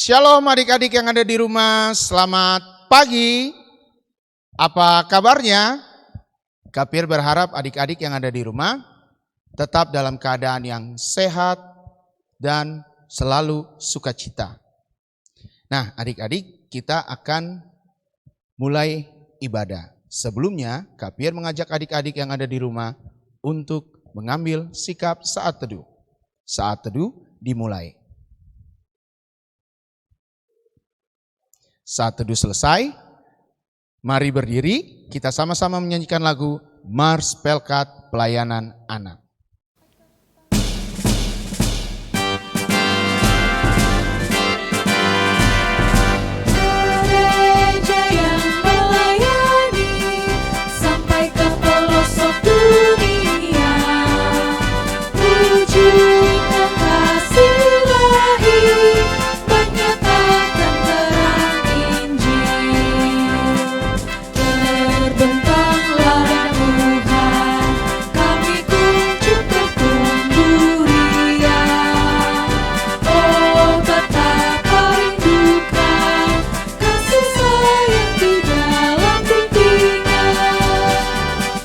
Shalom adik-adik yang ada di rumah, selamat pagi. Apa kabarnya? Kapir berharap adik-adik yang ada di rumah tetap dalam keadaan yang sehat dan selalu sukacita. Nah adik-adik, kita akan mulai ibadah. Sebelumnya Kapir mengajak adik-adik yang ada di rumah untuk mengambil sikap saat teduh. Saat teduh dimulai. Saat teduh selesai, mari berdiri, kita sama-sama menyanyikan lagu Mars Pelkat Pelayanan Anak. Gereja yang melayani sampai ke pelosok dunia, wujudnya kasih ilahi menyatakan terang Injil. Terbentanglah Tuhan, kami kunjung berkumpul ria. Oh betapa rindukan kasih sayang di dalam bimbingan.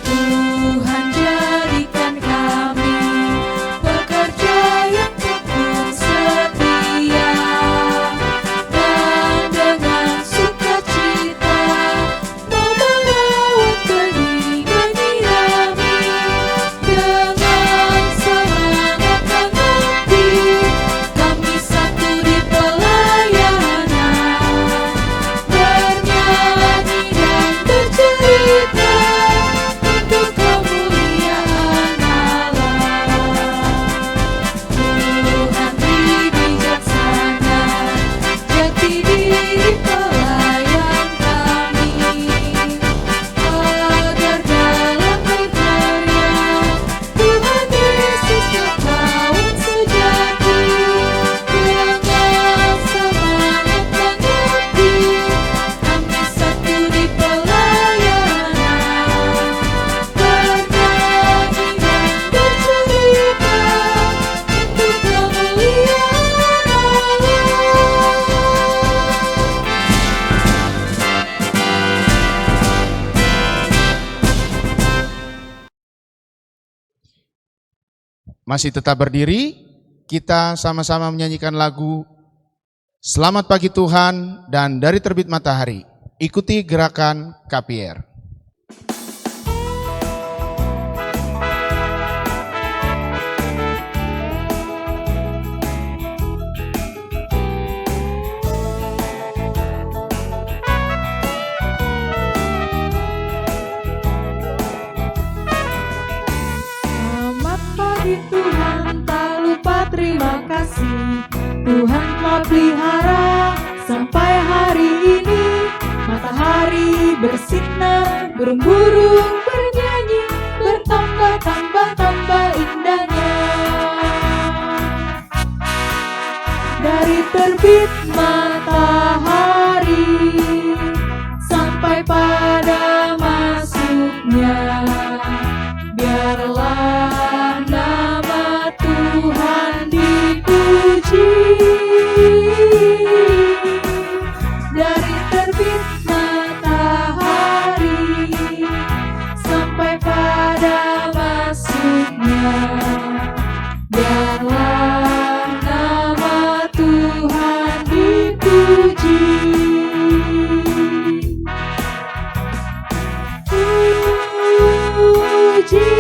Tuhan jadikan kami pekerja yang tekun setia, dan dengan sukacita mau merawat benih-benih kami. Dengan semangat mengabdi, kami satu di pelayanan, bernyanyi dan bercerita untuk kemuliaan Allah. Tuhan bijaksana, jati diri pelayan kami, agar dalam berkarya Tuhan Yesus kawan sejati. Dengan semangat mengabdi, kami satu di pelayanan, bernyanyi dan bercerita untuk kemuliaan Allah. Masih tetap berdiri, kita sama-sama menyanyikan lagu Selamat Pagi Tuhan dan Dari Terbit Matahari. Ikuti gerakan KPR. Selamat pagi Tuhan, tak lupa terima kasih. Tuhan telah pelihara sampai hari ini. Matahari bersinar, burung-burung bernyanyi, bertambah-tambah indahnya. Dari terbit matahari sampai pada masuknya, biarlah nama Tuhan dipuji. Dari terbit matahari sampai pada masuknya, biarlah nama Tuhan dipuji. Puji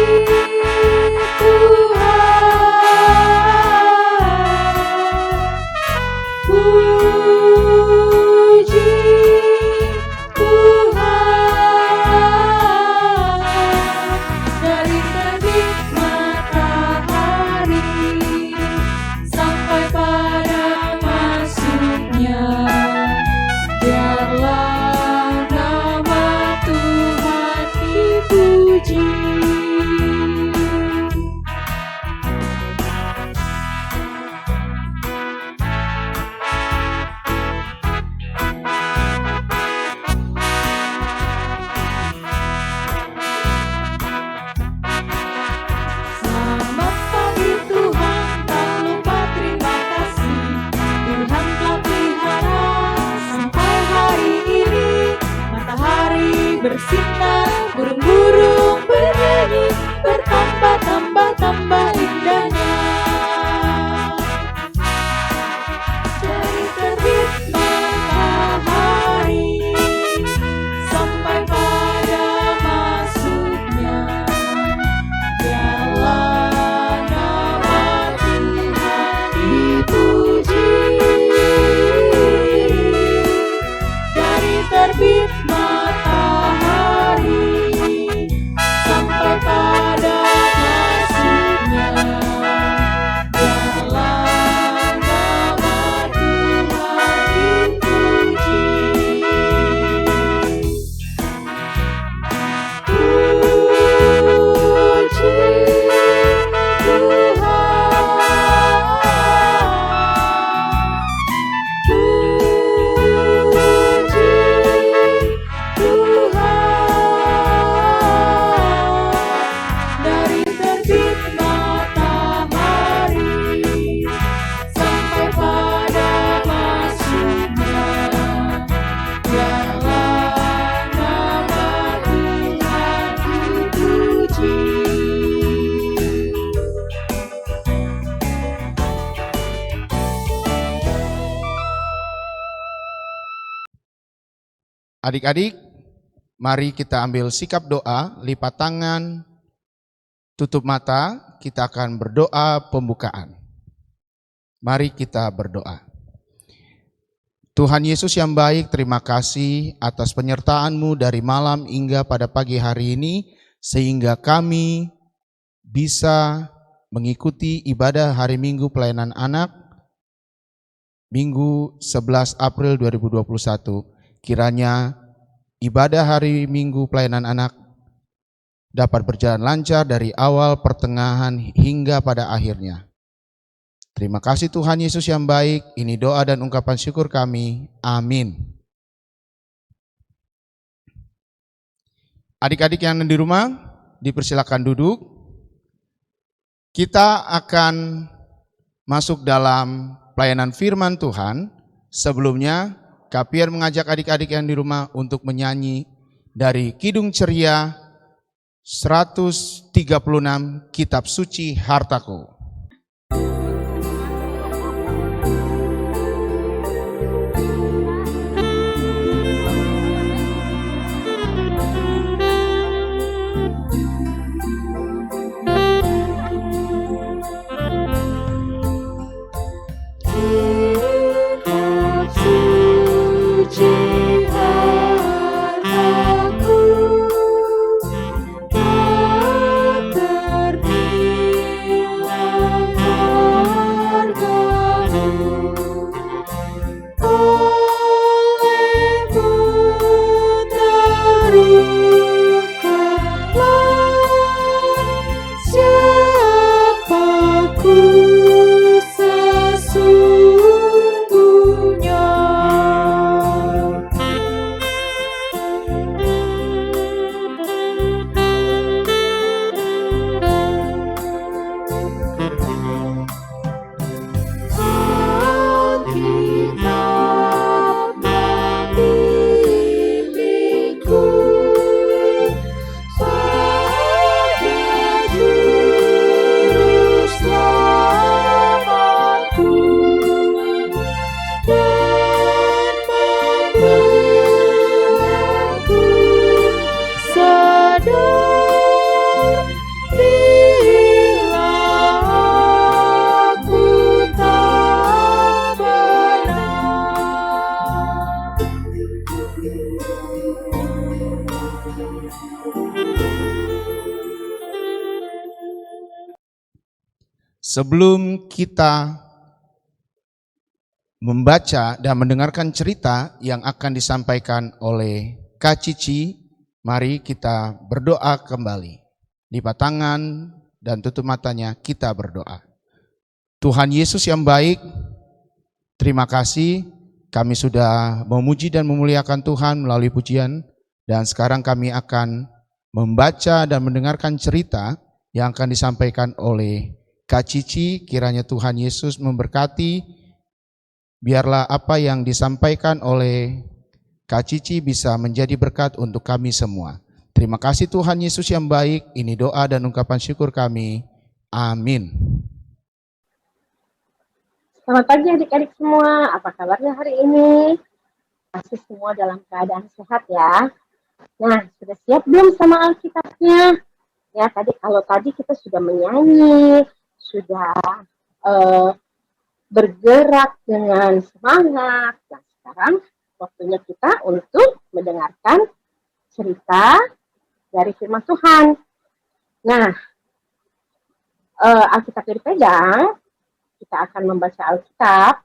Adik-adik, mari kita ambil sikap doa, lipat tangan, tutup mata, kita akan berdoa pembukaan. Mari kita berdoa. Tuhan Yesus yang baik, terima kasih atas penyertaan-Mu dari malam hingga pada pagi hari ini, sehingga kami bisa mengikuti ibadah hari Minggu pelayanan anak, Minggu 11 April 2021. Kiranya ibadah hari Minggu pelayanan anak dapat berjalan lancar dari awal, pertengahan, hingga pada akhirnya. Terima kasih Tuhan Yesus yang baik, ini doa dan ungkapan syukur kami. Amin. Adik-adik yang ada di rumah, dipersilakan duduk. Kita akan masuk dalam pelayanan firman Tuhan. Sebelumnya, Kapier mengajak adik-adik yang di rumah untuk menyanyi dari Kidung Ceria 136 Kitab Suci Hartaku. Sebelum kita membaca dan mendengarkan cerita yang akan disampaikan oleh Kak Cici, mari kita berdoa kembali. Lipat tangan dan tutup matanya, kita berdoa. Tuhan Yesus yang baik, terima kasih kami sudah memuji dan memuliakan Tuhan melalui pujian, dan sekarang kami akan membaca dan mendengarkan cerita yang akan disampaikan oleh Kak Cici. Kiranya Tuhan Yesus memberkati, biarlah apa yang disampaikan oleh Kak Cici bisa menjadi berkat untuk kami semua. Terima kasih Tuhan Yesus yang baik, ini doa dan ungkapan syukur kami. Amin. Selamat pagi adik-adik semua, apa kabarnya hari ini? Pasti semua dalam keadaan sehat ya. Nah, sudah siap belum sama Alkitabnya? Ya, kalau tadi kita sudah menyanyi, sudah bergerak dengan semangat. Nah, sekarang waktunya kita untuk mendengarkan cerita dari firman Tuhan. Nah, Alkitab dipegang, kita akan membaca Alkitab.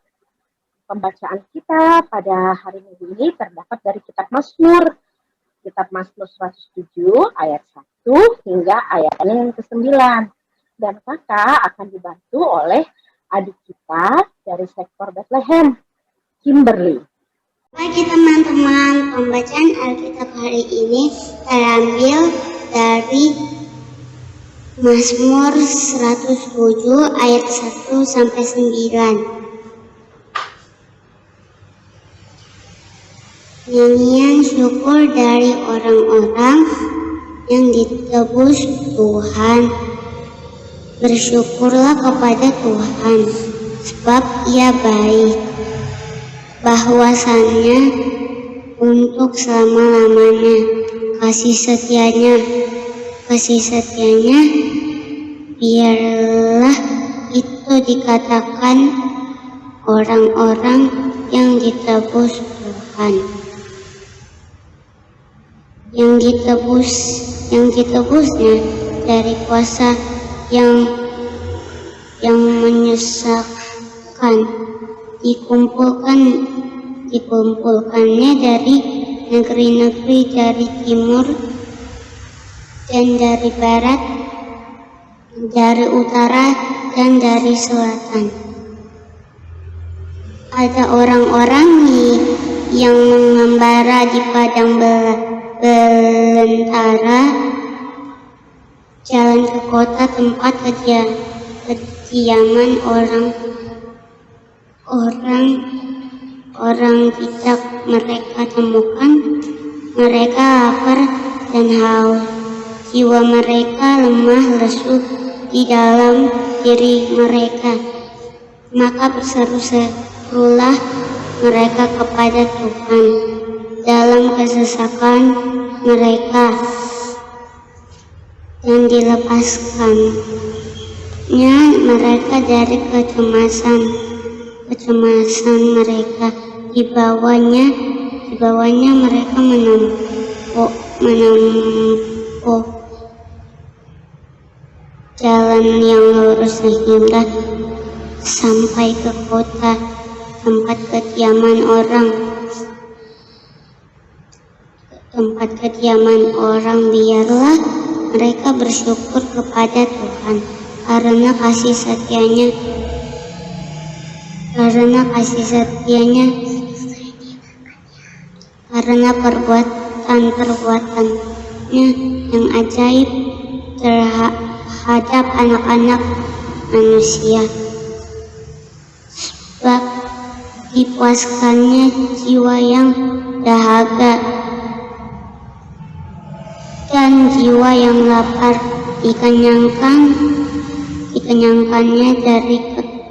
Pembacaan kita pada hari Minggu ini terdapat dari kitab Mazmur. Kitab Mazmur 107 ayat 1 hingga ayat yang ke-9. Dan kakak akan dibantu oleh adik kita dari sektor Bethlehem, Kimberly. Pagi teman-teman, pembacaan Alkitab hari ini terambil dari Mazmur 107 ayat 1 sampai 9. Nyanyian syukur dari orang-orang yang ditebus Tuhan. Bersyukurlah kepada Tuhan, sebab Ia baik. Bahwasannya untuk selama-lamanya. Kasih setianya biarlah itu dikatakan orang-orang yang ditebus Tuhan. Yang ditebusnya dari kuasa yang menyesatkan, dikumpulkannya dari negeri-negeri, dari timur dan dari barat, dari utara dan dari selatan. Ada orang-orang yang mengembara di padang belantara, jalan ke kota tempat kediaman orang tidak mereka temukan. Mereka lapar dan haus, jiwa mereka lemah lesu di dalam diri mereka. Maka berseru-serulah mereka kepada Tuhan dalam kesesakan mereka, dan dilepaskannya mereka dari kecemasan mereka. Dibawanya mereka menempuh jalan yang lurus sehingga sampai ke kota tempat kediaman orang. Biarlah mereka bersyukur kepada Tuhan karena kasih setianya, karena perbuatan-perbuatannya yang ajaib terhadap anak-anak manusia. Sebab dipuaskannya jiwa yang dahaga dan jiwa yang lapar dikenyangkannya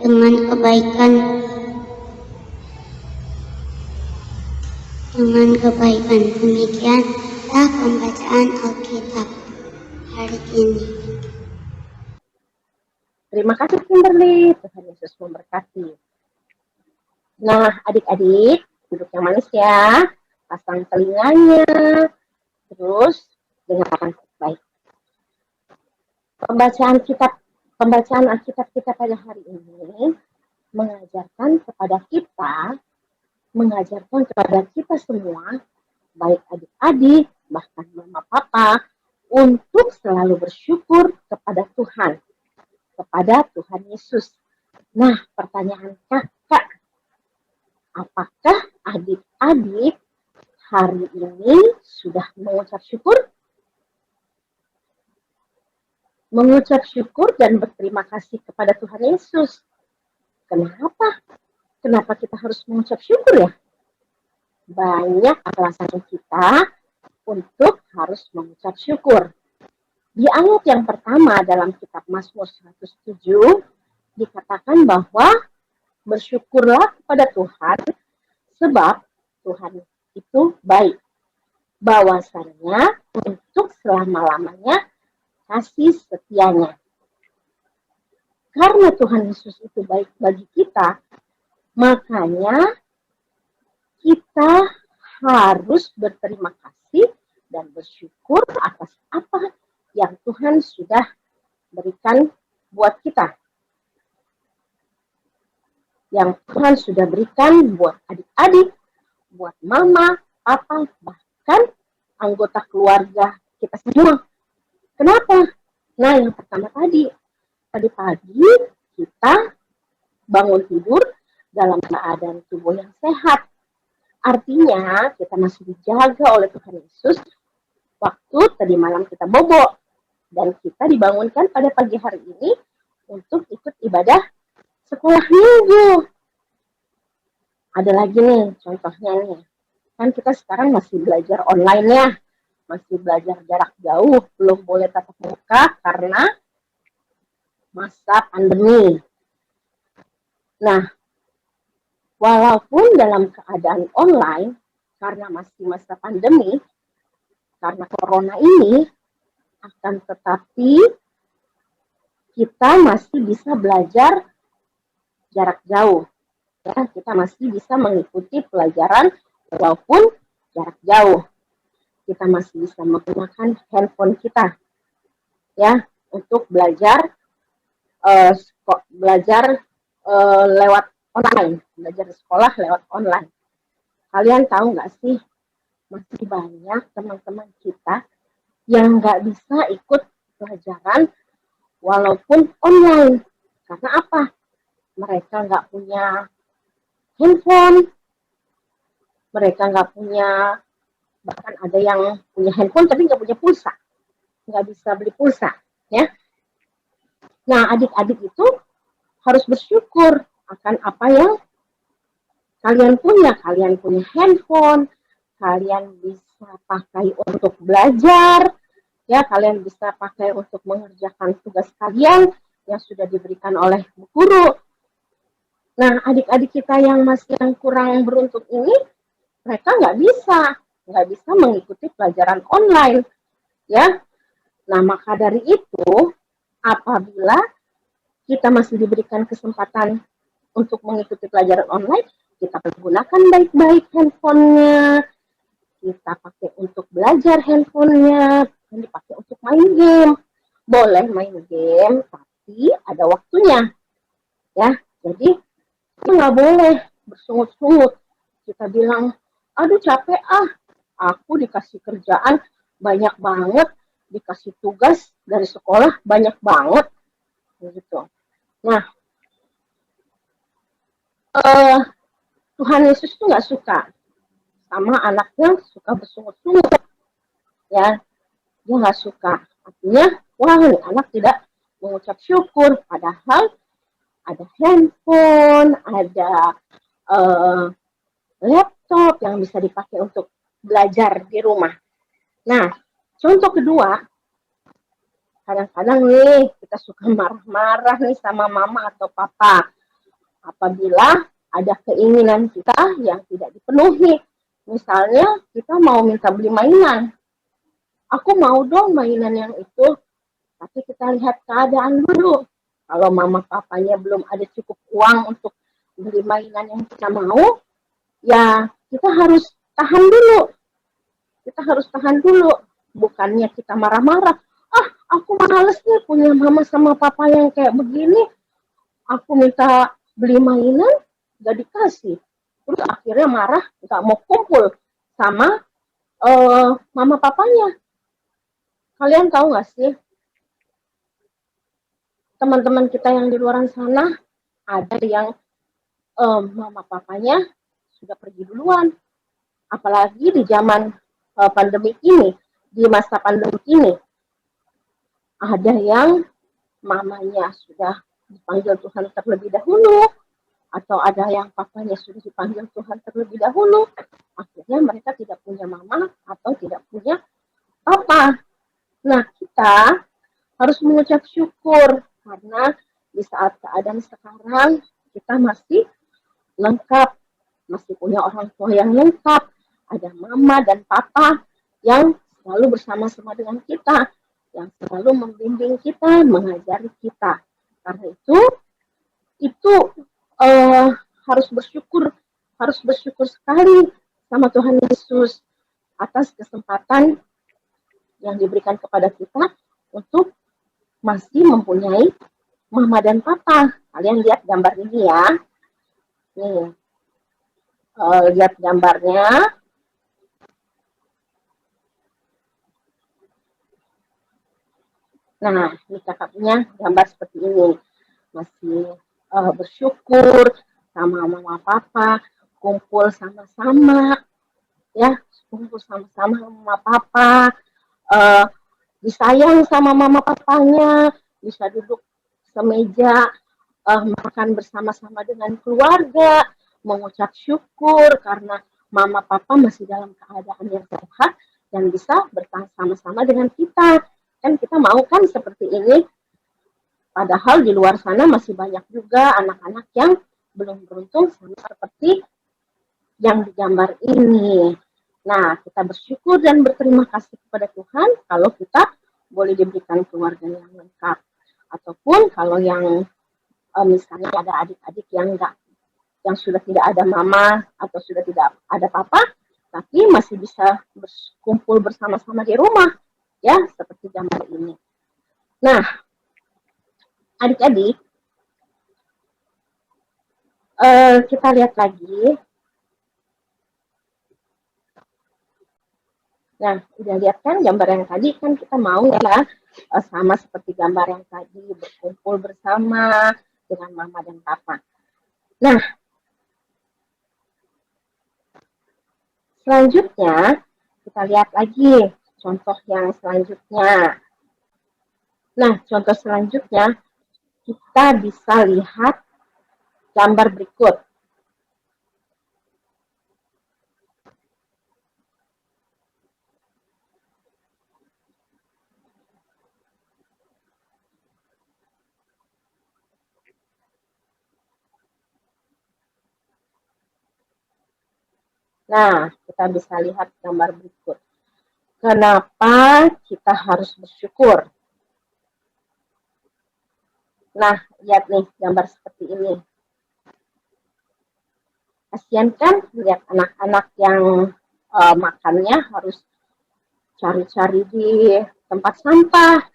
dengan kebaikan. Demikianlah pembacaan Alkitab hari ini. Terima kasih Kimberly, Tuhan Yesus memberkati. Nah, adik-adik, duduk yang manis ya, pasang telinganya, terus dengarkan baik. Pembacaan Alkitab kita pada hari ini mengajarkan kepada kita semua, baik adik-adik, bahkan mama papa, untuk selalu bersyukur kepada Tuhan Yesus. Nah, pertanyaan kakak, apakah adik-adik hari ini sudah mengucap syukur? Mengucap syukur dan berterima kasih kepada Tuhan Yesus. Kenapa? Kenapa kita harus mengucap syukur ya? Banyak alasan kita untuk harus mengucap syukur. Di ayat yang pertama dalam kitab Mazmur 107 dikatakan bahwa bersyukurlah kepada Tuhan sebab Tuhan itu baik. Bahwasannya untuk selama-lamanya kasih setianya. Karena Tuhan Yesus itu baik bagi kita, makanya kita harus berterima kasih dan bersyukur atas apa yang Tuhan sudah berikan buat kita. Yang Tuhan sudah berikan buat adik-adik, buat mama, papa, bahkan anggota keluarga kita semua. Kenapa? Nah, yang pertama tadi pagi kita bangun tidur dalam keadaan tubuh yang sehat. Artinya kita masih dijaga oleh Tuhan Yesus waktu tadi malam kita bobo. Dan kita dibangunkan pada pagi hari ini untuk ikut ibadah sekolah minggu. Ada lagi nih contohnya nih. Kan kita sekarang masih belajar online ya. Masih belajar jarak jauh. Belum boleh tatap muka karena masa pandemi. Nah, walaupun dalam keadaan online, karena masih masa pandemi, karena corona ini, akan tetapi kita masih bisa belajar jarak jauh. Ya, kita masih bisa mengikuti pelajaran walaupun jarak jauh. Kita masih bisa menggunakan handphone kita ya untuk belajar lewat online, belajar di sekolah lewat online. Kalian tahu nggak sih, masih banyak teman-teman kita yang nggak bisa ikut pelajaran walaupun online. Karena apa? Mereka nggak punya handphone, mereka nggak punya, bahkan ada yang punya handphone tapi nggak punya pulsa, nggak bisa beli pulsa, ya. Nah, adik-adik itu harus bersyukur akan apa yang kalian punya. Kalian punya handphone, kalian bisa pakai untuk belajar, ya, kalian bisa pakai untuk mengerjakan tugas kalian yang sudah diberikan oleh guru. Nah, adik-adik kita yang kurang beruntung ini, mereka nggak bisa mengikuti pelajaran online, ya. Nah, maka dari itu, apabila kita masih diberikan kesempatan untuk mengikuti pelajaran online, kita pergunakan baik-baik handphonenya, kita pakai untuk belajar handphonenya, dan dipakai untuk main game. Boleh main game, tapi ada waktunya, ya. Jadi kita nggak boleh bersungut-sungut. Kita bilang, aduh capek aku dikasih kerjaan banyak banget, dikasih tugas dari sekolah banyak banget, gitu. Nah, Tuhan Yesus itu nggak suka sama anaknya suka bersungut-sungut, ya. Dia nggak suka. Artinya, wah, ini anak tidak mengucap syukur, padahal ada handphone, ada laptop yang bisa dipakai untuk belajar di rumah. Nah, contoh kedua, kadang-kadang nih kita suka marah-marah nih sama mama atau papa apabila ada keinginan kita yang tidak dipenuhi. Misalnya kita mau minta beli mainan, aku mau dong mainan yang itu, tapi kita lihat keadaan dulu. Kalau mama papanya belum ada cukup uang untuk beli mainan yang kita mau, ya kita harus tahan dulu. Kita harus tahan dulu. Bukannya kita marah-marah, aku males nih punya mama sama papa yang kayak begini. Aku minta beli mainan, gak dikasih. Terus akhirnya marah, gak mau kumpul sama mama papanya. Kalian tahu gak sih, teman-teman kita yang di luar sana, ada yang mama papanya sudah pergi duluan. Apalagi di zaman pandemi ini, di masa pandemi ini, ada yang mamanya sudah dipanggil Tuhan terlebih dahulu, atau ada yang papanya sudah dipanggil Tuhan terlebih dahulu. Akhirnya mereka tidak punya mama atau tidak punya papa. Nah, kita harus mengucap syukur karena di saat keadaan sekarang kita masih lengkap, masih punya orang tua yang lengkap, ada mama dan papa yang selalu bersama-sama dengan kita, yang selalu membimbing kita, mengajari kita. Karena itu harus bersyukur sekali sama Tuhan Yesus atas kesempatan yang diberikan kepada kita untuk masih mempunyai mama dan papa. Kalian lihat gambar ini ya. Nih, lihat gambarnya. Nah, ini kakaknya gambar seperti ini. Masih bersyukur sama mama papa, kumpul sama-sama, ya, kumpul sama-sama mama papa, disayang sama mama papanya, bisa duduk semeja, makan bersama-sama dengan keluarga, mengucap syukur karena mama papa masih dalam keadaan yang sehat dan bisa bertahan sama-sama dengan kita. Kan kita mau kan seperti ini, padahal di luar sana masih banyak juga anak-anak yang belum beruntung sama seperti yang digambar ini. Nah, kita bersyukur dan berterima kasih kepada Tuhan kalau kita boleh diberikan keluarga yang lengkap. Ataupun kalau yang misalnya ada adik-adik yang sudah tidak ada mama atau sudah tidak ada papa, tapi masih bisa berkumpul bersama-sama di rumah, ya, seperti gambar ini. Nah, adik-adik, kita lihat lagi. Nah, udah lihat kan gambar yang tadi, kan kita mau ya sama seperti gambar yang tadi, berkumpul bersama dengan mama dan papa. Nah, selanjutnya kita lihat lagi contoh yang selanjutnya. Nah, contoh selanjutnya kita bisa lihat gambar berikut. Nah, kita bisa lihat gambar berikut. Kenapa kita harus bersyukur? Nah, lihat nih gambar seperti ini. Kasian kan lihat anak-anak yang makannya harus cari-cari di tempat sampah.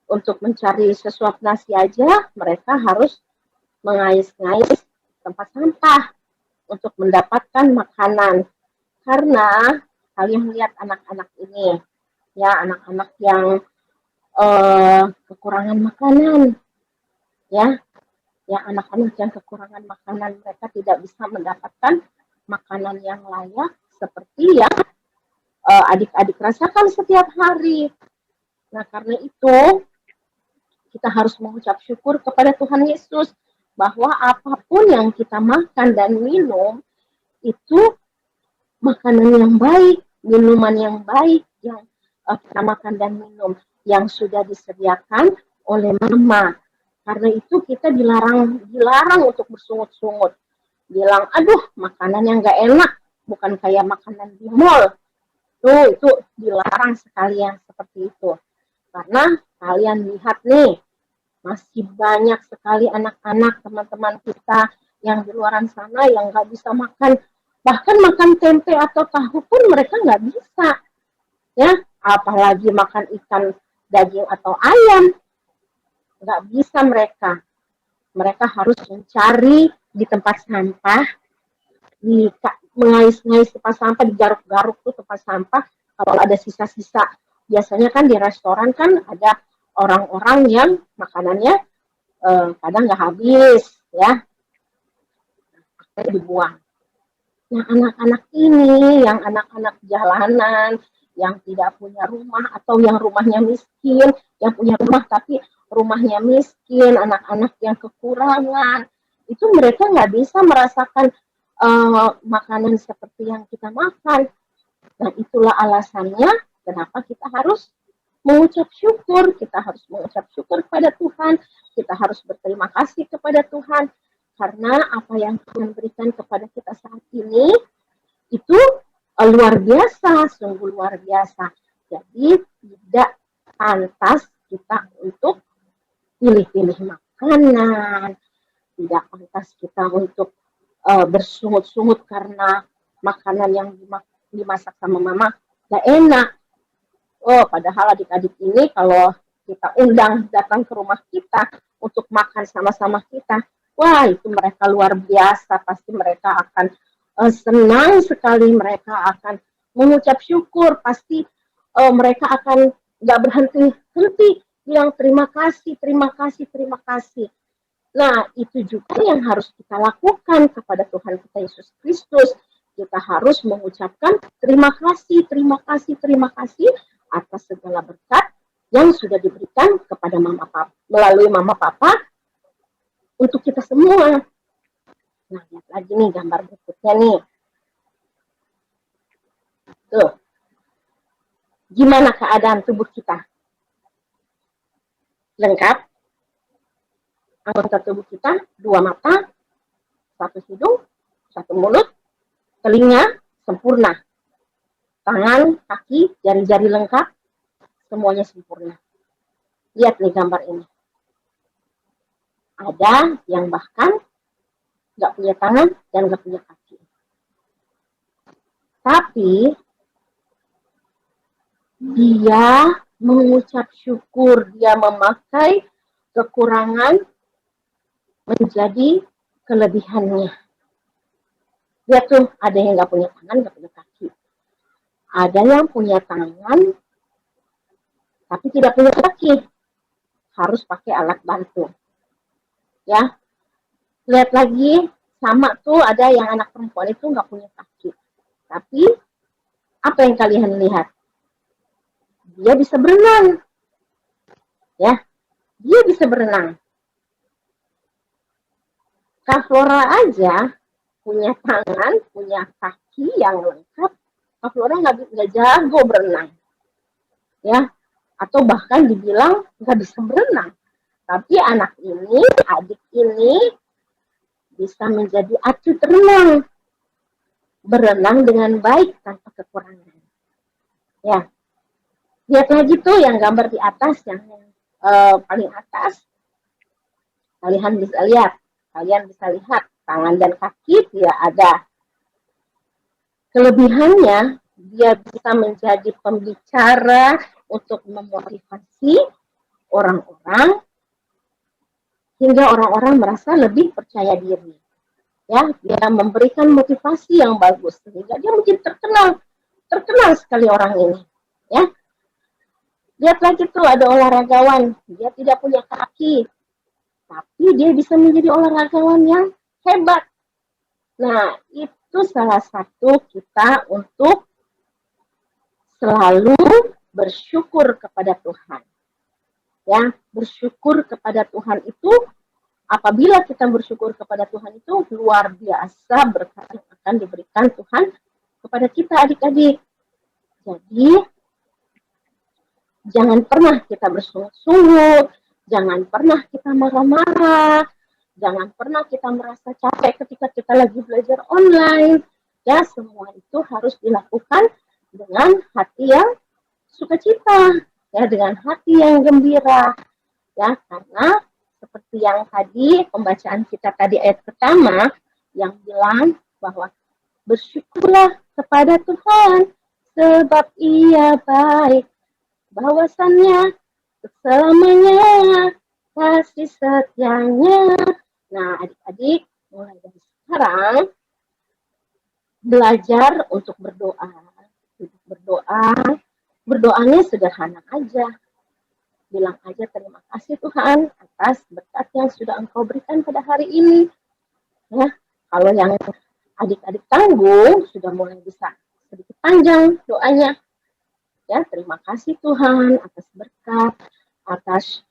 Untuk mencari sesuap nasi aja, mereka harus mengais-ngais tempat sampah untuk mendapatkan makanan. Karena kalian lihat anak-anak ini, ya, anak-anak yang kekurangan makanan, ya, anak-anak yang kekurangan makanan, mereka tidak bisa mendapatkan makanan yang layak seperti yang adik-adik rasakan setiap hari. Nah, karena itu kita harus mengucap syukur kepada Tuhan Yesus bahwa apapun yang kita makan dan minum itu makanan yang baik, minuman yang baik yang kita makan dan minum yang sudah disediakan oleh Mama. Karena itu kita dilarang untuk bersungut-sungut. Bilang, aduh, makanan yang nggak enak, bukan kayak makanan di mall. Tuh, itu dilarang sekali yang seperti itu. Karena kalian lihat nih, masih banyak sekali anak-anak teman-teman kita yang di luar sana yang nggak bisa makan, bahkan makan tempe atau tahu pun mereka nggak bisa, ya, apalagi makan ikan, daging atau ayam, nggak bisa mereka. Mereka harus mencari di tempat sampah, di mengais-ngais tempat sampah, digaruk-garuk tuh tempat sampah. Kalau ada sisa-sisa, biasanya kan di restoran kan ada orang-orang yang makanannya kadang nggak habis, ya, dibuang. Nah, anak-anak ini, yang anak-anak jalanan, yang tidak punya rumah atau yang rumahnya miskin, yang punya rumah tapi rumahnya miskin, anak-anak yang kekurangan, itu mereka nggak bisa merasakan makanan seperti yang kita makan. Nah, itulah alasannya kenapa kita harus mengucap syukur, kita harus mengucap syukur kepada Tuhan, kita harus berterima kasih kepada Tuhan, karena apa yang Tuhan berikan kepada kita saat ini, itu luar biasa, sungguh luar biasa. Jadi tidak pantas kita untuk pilih-pilih makanan, tidak pantas kita untuk bersungut-sungut karena makanan yang dimasak sama mama gak enak. Oh, padahal adik-adik ini kalau kita undang datang ke rumah kita untuk makan sama-sama kita, wah, itu mereka luar biasa, pasti mereka akan senang sekali, mereka akan mengucap syukur, pasti mereka akan gak berhenti-henti bilang terima kasih, terima kasih, terima kasih. Nah, itu juga yang harus kita lakukan kepada Tuhan kita Yesus Kristus. Kita harus mengucapkan terima kasih, terima kasih, terima kasih atas segala berkat yang sudah diberikan kepada Mama Papa, melalui Mama Papa untuk kita semua. Nah, lihat lagi nih gambar berikutnya nih. Tuh. Gimana keadaan tubuh kita? Lengkap? Anggota tubuh kita, 2 mata, 1 hidung, 1 mulut, telinga, sempurna. tangan, kaki, jari-jari lengkap, semuanya sempurna. Lihat nih gambar ini. Ada yang bahkan nggak punya tangan dan nggak punya kaki. Tapi dia mengucap syukur, dia memakai kekurangan menjadi kelebihannya. Lihat tuh, ada yang nggak punya tangan, nggak punya kaki. Ada yang punya tangan, tapi tidak punya kaki. Harus pakai alat bantu. Ya, lihat lagi, sama tuh ada yang anak perempuan itu nggak punya kaki. Tapi, apa yang kalian lihat? Dia bisa berenang. Ya, dia bisa berenang. Kak Flora aja punya tangan, punya kaki yang lengkap. Kak Flora nggak jago berenang. Ya, atau bahkan dibilang nggak bisa berenang. Tapi anak ini, adik ini bisa menjadi atlet renang. Berenang dengan baik tanpa kekurangan. Ya, lihat lagi tuh yang gambar di atas, yang paling atas. Kalian bisa lihat tangan dan kaki tidak ada. Kelebihannya, dia bisa menjadi pembicara untuk memotivasi orang-orang hingga orang-orang merasa lebih percaya diri. Ya, dia memberikan motivasi yang bagus sehingga dia menjadi terkenal sekali orang ini. Ya, lihat lagi tuh ada olahragawan, dia tidak punya kaki, tapi dia bisa menjadi olahragawan yang hebat. Nah, itu salah satu kita untuk selalu bersyukur kepada Tuhan. Ya, bersyukur kepada Tuhan itu, apabila kita bersyukur kepada Tuhan itu luar biasa berkat yang akan diberikan Tuhan kepada kita adik-adik. Jadi, jangan pernah kita bersungut-sungut, jangan pernah kita marah-marah, jangan pernah kita merasa capek ketika kita lagi belajar online. Ya, semua itu harus dilakukan dengan hati yang sukacita, ya, dengan hati yang gembira. Ya, karena seperti yang tadi pembacaan kita tadi ayat pertama yang bilang bahwa bersyukurlah kepada Tuhan sebab Ia baik, bahwasannya selamanya kasih setianya. Nah, adik-adik mulai dari sekarang belajar untuk berdoa. Berdoanya sederhana aja. Bilang aja terima kasih Tuhan atas berkat yang sudah Engkau berikan pada hari ini. Ya, kalau yang adik-adik tanggung sudah mulai bisa sedikit panjang doanya. Ya, terima kasih Tuhan atas berkat, atas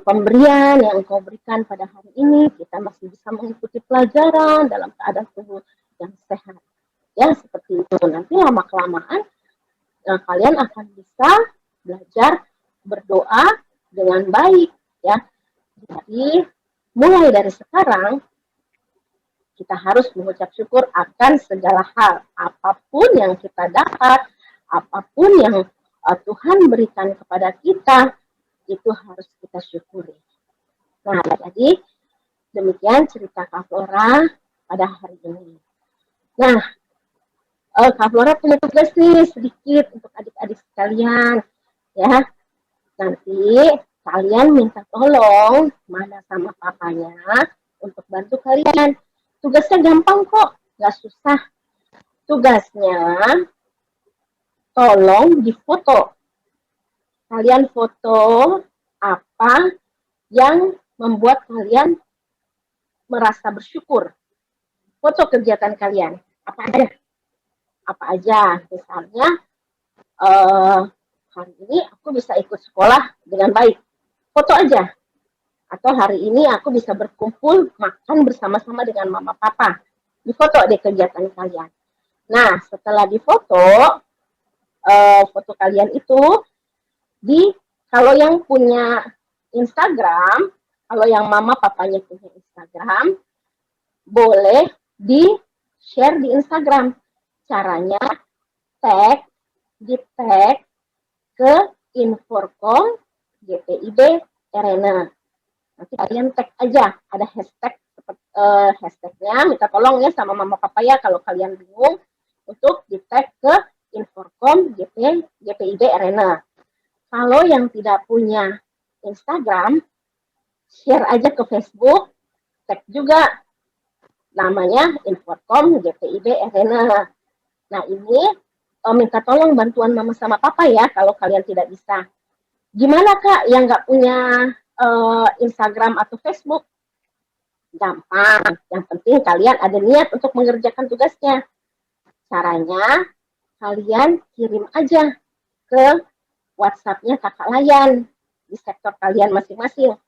pemberian yang Engkau berikan pada hari ini. Kita masih bisa mengikuti pelajaran dalam keadaan tubuh yang sehat. Ya, seperti itu. Nanti lama-kelamaan kalian akan bisa belajar berdoa dengan baik, ya. Jadi mulai dari sekarang kita harus mengucap syukur akan segala hal, apapun yang kita dapat, apapun yang Tuhan berikan kepada kita, itu harus kita syukuri. Nah, jadi demikian cerita Kak Flora pada hari ini. Nah, Kak Flora punya tugas nih sedikit untuk adik-adik sekalian, ya. Nanti kalian minta tolong mana sama papanya untuk bantu kalian. Tugasnya gampang kok, gak susah. Tugasnya tolong difoto. Kalian foto apa yang membuat kalian merasa bersyukur. Foto kegiatan kalian. Apa aja. Misalnya, hari ini aku bisa ikut sekolah dengan baik. Foto aja. Atau hari ini aku bisa berkumpul makan bersama-sama dengan mama papa. Difoto deh kegiatan kalian. Nah, setelah difoto, foto kalian itu kalau yang punya Instagram, kalau yang mama papanya punya Instagram, boleh di-share di Instagram. Caranya di-tag ke Inforkom GPIB Arena. Nanti kalian tag aja, ada hashtagnya, minta tolong ya sama mama papa ya kalau kalian bingung untuk di-tag ke Inforkom GPIB Arena. Kalau yang tidak punya Instagram, share aja ke Facebook, tag juga namanya Inforkom GPIB Arena. Nah ini minta tolong bantuan mama sama papa ya kalau kalian tidak bisa. Gimana Kak yang nggak punya Instagram atau Facebook? Gampang, yang penting kalian ada niat untuk mengerjakan tugasnya. Caranya kalian kirim aja ke WhatsApp-nya Kakak Layan di sektor kalian masing-masing.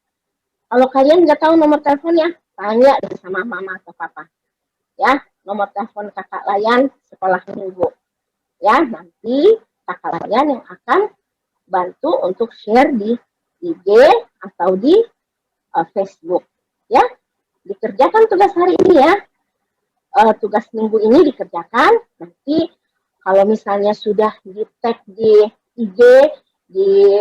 Kalau kalian nggak tahu nomor teleponnya, tanya sama mama atau papa. Ya, nomor telepon Kakak Layan sekolah minggu. Ya, nanti Kakak Layan yang akan bantu untuk share di IG atau di Facebook. Ya, dikerjakan tugas hari ini ya. Tugas minggu ini dikerjakan. Nanti kalau misalnya sudah di-tag di IG, di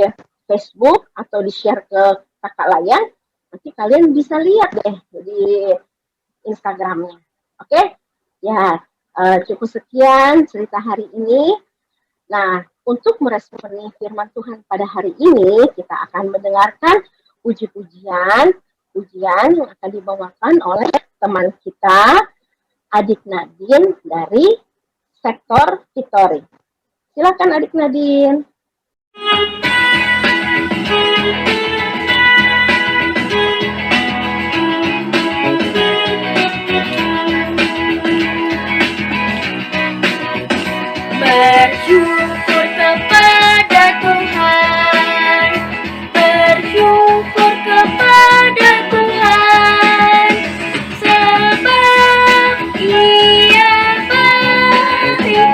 Facebook atau di-share ke Kakak Layan, nanti kalian bisa lihat deh di Instagramnya. Oke? Ya, cukup sekian cerita hari ini. Nah, untuk meresponi firman Tuhan pada hari ini, kita akan mendengarkan puji-pujian yang akan dibawakan oleh teman kita, Adik Nadine dari sektor Victory. Silakan Adik Nadine. Bersyukur kepada Tuhan, bersyukur kepada Tuhan, sebab Ia baik.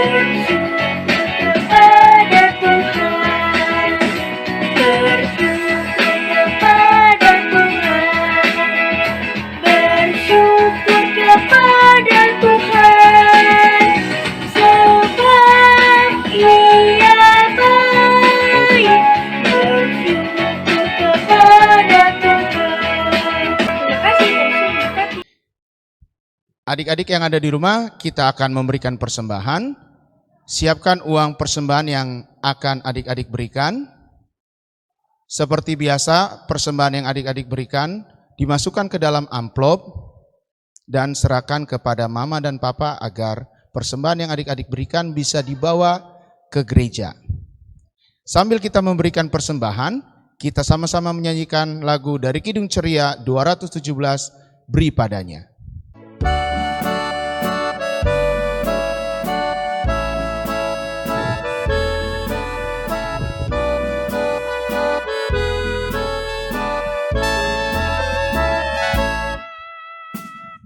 Bersyukur kepada Tuhan, bersyukur kepada Tuhan, bersyukur kepada Tuhan, sebab Ia baik. Bersyukur kepada Tuhan. Terima kasih. Adik-adik yang ada di rumah, kita akan memberikan persembahan. Siapkan uang persembahan yang akan adik-adik berikan. Seperti biasa, persembahan yang adik-adik berikan dimasukkan ke dalam amplop dan serahkan kepada mama dan papa agar persembahan yang adik-adik berikan bisa dibawa ke gereja. Sambil kita memberikan persembahan, kita sama-sama menyanyikan lagu dari Kidung Ceria 217, Beri Padanya.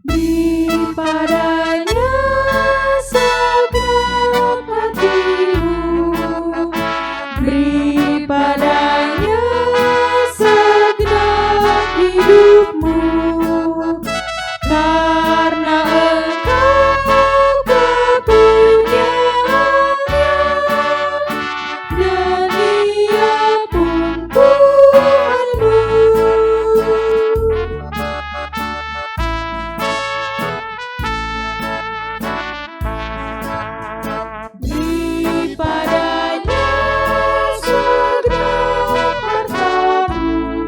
Beri padanya segenap hatimu, beri padanya segenap hidupmu, karena Engkau kepunyaannya, dan Ia pun Tuhanmu. Beri padanya segenap hartamu,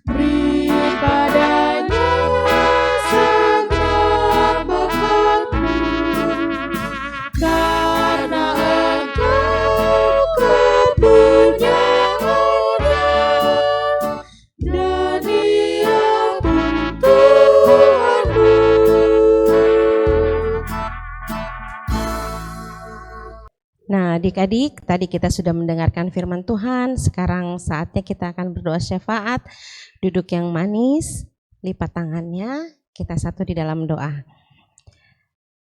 beri padanya segenap bakatmu, karena Engkau kepunyaannya, dan Ia pun Tuhanmu. Nah, adik-adik, tadi kita sudah mendengarkan firman Tuhan. Sekarang saatnya kita akan berdoa syafaat. Duduk yang manis, lipat tangannya, kita satu di dalam doa.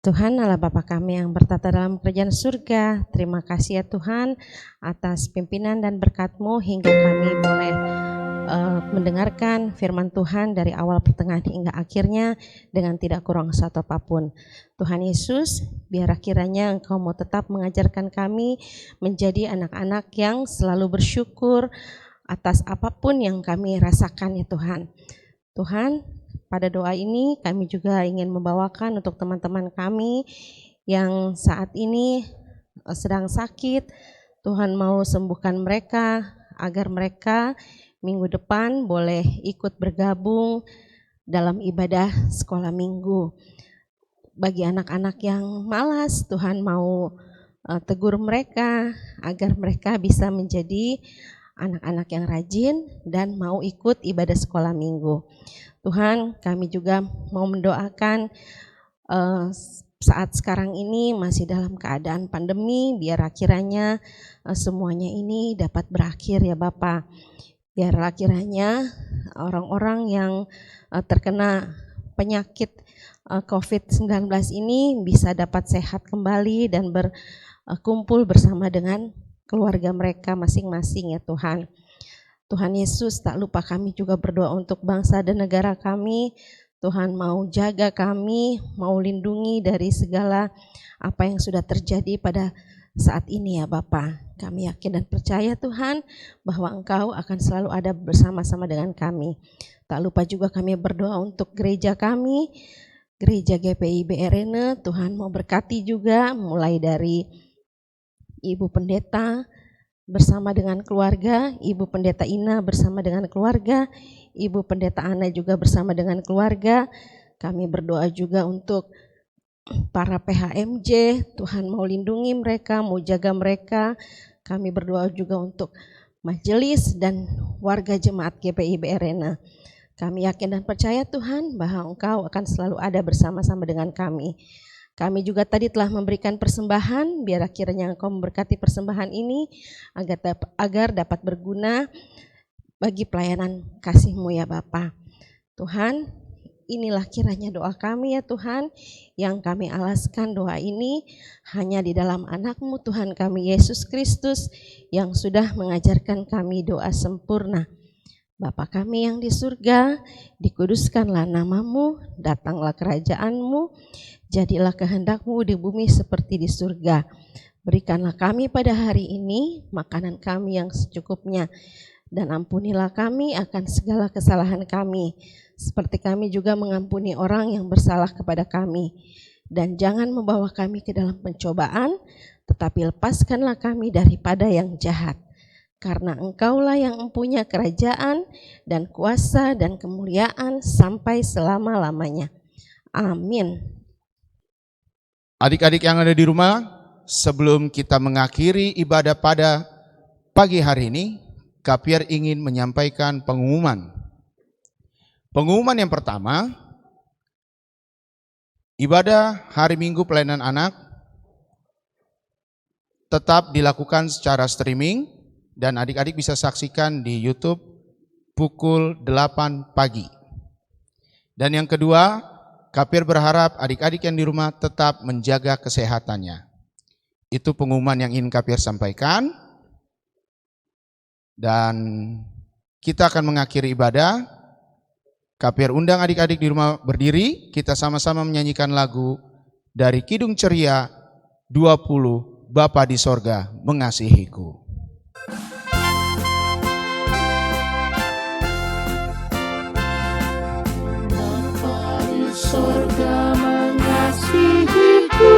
Tuhan Allah Bapa kami yang bertata dalam kerajaan surga, terima kasih ya Tuhan atas pimpinan dan berkat-Mu hingga kami boleh mendengar mendengarkan firman Tuhan dari awal pertengahan hingga akhirnya dengan tidak kurang satu apapun. Tuhan Yesus, biar kiranya Engkau mau tetap mengajarkan kami menjadi anak-anak yang selalu bersyukur atas apapun yang kami rasakan ya Tuhan. Tuhan, pada doa ini kami juga ingin membawakan untuk teman-teman kami yang saat ini sedang sakit. Tuhan mau sembuhkan mereka agar mereka minggu depan boleh ikut bergabung dalam ibadah sekolah minggu. Bagi anak-anak yang malas, Tuhan mau tegur mereka agar mereka bisa menjadi anak-anak yang rajin dan mau ikut ibadah sekolah minggu. Tuhan, kami juga mau mendoakan saat sekarang ini masih dalam keadaan pandemi, biar kiranya semuanya ini dapat berakhir ya Bapa. Biar kiranya orang-orang yang terkena penyakit COVID-19 ini bisa dapat sehat kembali dan berkumpul bersama dengan keluarga mereka masing-masing ya Tuhan. Tuhan Yesus, tak lupa kami juga berdoa untuk bangsa dan negara kami. Tuhan mau jaga kami, mau lindungi dari segala apa yang sudah terjadi pada saat ini ya Bapa. Kami yakin dan percaya Tuhan bahwa Engkau akan selalu ada bersama-sama dengan kami. Tak lupa juga kami berdoa untuk gereja kami, Gereja GPI BRN. Tuhan mau berkati juga mulai dari Ibu Pendeta bersama dengan keluarga, Ibu Pendeta Ina bersama dengan keluarga, Ibu Pendeta Ana juga bersama dengan keluarga. Kami berdoa juga untuk para PHMJ, Tuhan mau lindungi mereka, mau jaga mereka. Kami berdoa juga untuk majelis dan warga jemaat GPI BRN. Kami yakin dan percaya Tuhan bahwa Engkau akan selalu ada bersama-sama dengan kami. Kami juga tadi telah memberikan persembahan, biar akhirnya Engkau memberkati persembahan ini agar dapat berguna bagi pelayanan kasih-Mu ya Bapa. Tuhan, inilah kiranya doa kami ya Tuhan, yang kami alaskan doa ini hanya di dalam anak-Mu Tuhan kami Yesus Kristus, yang sudah mengajarkan kami doa sempurna. Bapa kami yang di surga, dikuduskanlah nama-Mu, datanglah kerajaan-Mu, jadilah kehendak-Mu di bumi seperti di surga. Berikanlah kami pada hari ini makanan kami yang secukupnya, dan ampunilah kami akan segala kesalahan kami, seperti kami juga mengampuni orang yang bersalah kepada kami. Dan jangan membawa kami ke dalam pencobaan, tetapi lepaskanlah kami daripada yang jahat. Karena Engkaulah yang mempunyai kerajaan dan kuasa dan kemuliaan sampai selama-lamanya. Amin. Adik-adik yang ada di rumah, sebelum kita mengakhiri ibadah pada pagi hari ini, Kapier ingin menyampaikan pengumuman. Pengumuman yang pertama, ibadah hari Minggu pelayanan anak tetap dilakukan secara streaming dan adik-adik bisa saksikan di YouTube pukul 8 pagi. Dan yang kedua, Kapier berharap adik-adik yang di rumah tetap menjaga kesehatannya. Itu pengumuman yang ingin Kapier sampaikan. Dan kita akan mengakhiri ibadah. Kapier undang adik-adik di rumah berdiri, kita sama-sama menyanyikan lagu dari Kidung Ceria 20, Bapa di Sorga Mengasihiku. Bapa di sorga mengasihiku,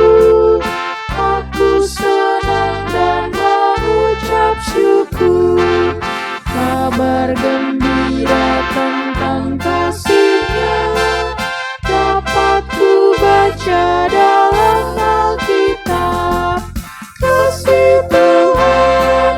aku senang dan mengucap syukur. Kabar gembira tentang kasih-Nya dapat ku baca dalam Alkitab. Kasih Tuhan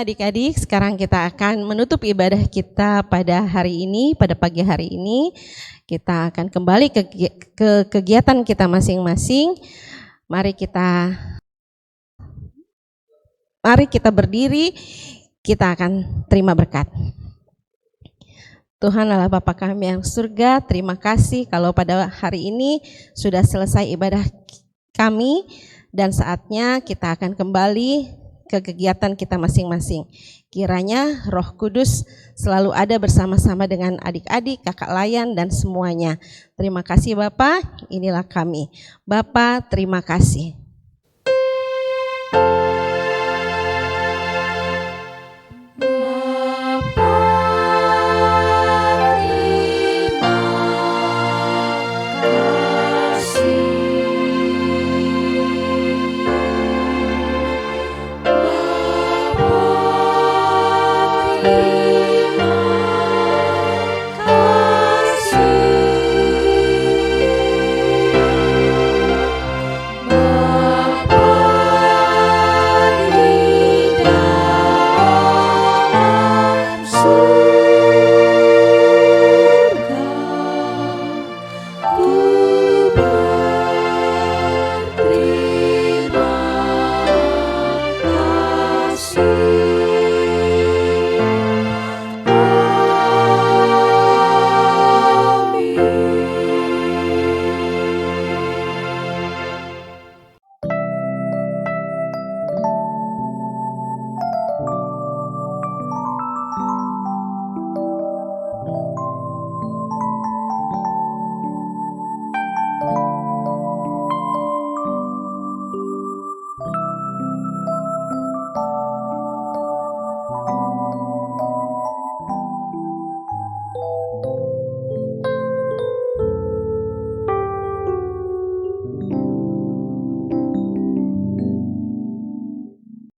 adik-adik, sekarang kita akan menutup ibadah kita pada hari ini, pada pagi hari ini. Kita akan kembali ke kegiatan kita masing-masing. Mari kita berdiri, kita akan terima berkat. Tuhan Allah Bapa kami yang surga, terima kasih kalau pada hari ini sudah selesai ibadah kami dan saatnya kita akan kembali ke kegiatan kita masing-masing. Kiranya Roh Kudus selalu ada bersama-sama dengan adik-adik, kakak layan dan semuanya. Terima kasih Bapa, inilah kami. Bapa, terima kasih.